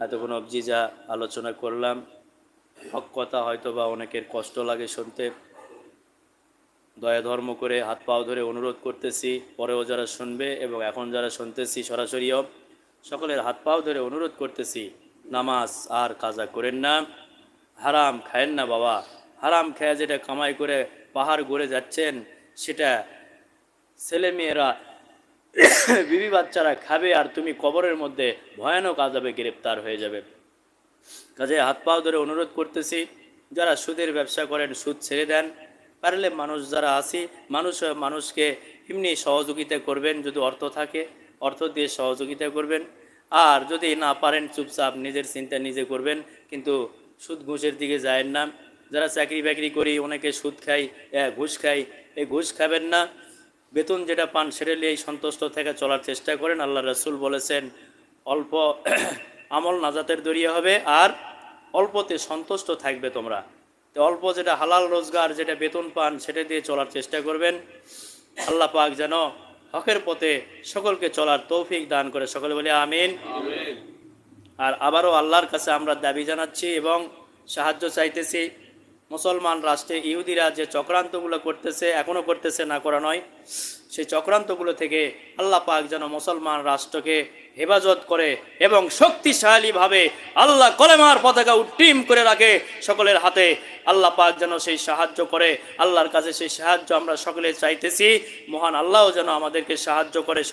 এতক্ষণ অবধি যা আলোচনা করলাম, হক কথা হয়তো বা অনেকের কষ্ট লাগে শুনতে। দয়া ধর্ম করে হাত পাও ধরে অনুরোধ করতেছি, পরেও যারা শুনবে এবং এখন যারা শুনতেছি সরাসরিও, সকলের হাত পাও ধরে অনুরোধ করতেছি, নামাজ আর কাজা করেন না, হারাম খায়েন না বাবা। হারাম খেয়ে যেটা কামাই করে পাহাড় গড়ে যাচ্ছেন, সেটা ছেলেমেয়েরা বিবি বাচ্চারা খাবে, আর তুমি কবরের মধ্যে ভয়ানক আযাবে গ্রেপ্তার হয়ে যাবে। কাজে হাত পাও ধরে অনুরোধ করতেছি, যারা সুদের ব্যবসা করেন সুদ ছেড়ে দেন। পারলে মানুষ যারা আছি, মানুষকে এমনি সহযোগিতা করবেন, যদি অর্থ থাকে অর্থ দিয়ে সহযোগিতা করবেন। আর যদি না পারেন চুপচাপ নিজের চিন্তা নিজে করবেন, কিন্তু সুদ ঘুষের দিকে যায়েন না। যারা চাকরি বাকরি করি অনেকে সুদ খাই, ঘুষ খাই, এই ঘুষ খাবেন না। বেতন যেটা পান সেটা নিয়েই সন্তুষ্ট থেকে চলার চেষ্টা করেন। আল্লাহ রাসূল বলেছেন, অল্প আমল নাজাতের দরিয়া হবে, আর অল্পতে সন্তুষ্ট থাকবে তোমরা। তো অল্প যেটা হালাল রোজগার, যেটা বেতন পান, সেটা দিয়ে চলার চেষ্টা করবেন। আল্লাহ পাক যেন হকের পথে সকলকে চলার তৌফিক দান করে, সকলে বলে আমিন। আর আবারও আল্লাহর কাছে আমরা দাবি জানাচ্ছি এবং সাহায্য চাইতেছি, মুসলমান রাষ্ট্রে ইহুদিরা যে চক্রান্তগুলো করতেছে, এখনও করতেছে, না করা নয়, সেই চক্রান্তগুলো থেকে আল্লাহ পাক যেন মুসলমান রাষ্ট্রকে হেফাজত করে এবং শক্তিশালীভাবে আল্লাহ কলেমার পতাকা উড্ডীন করে রাখে সকলের হাতে। আল্লাহ পাক যেন সেই সাহায্য করে, আল্লাহর কাছে সেই সাহায্য আমরা সকলে চাইতেছি। মহান আল্লাহ যেন আমাদেরকে সাহায্য করে।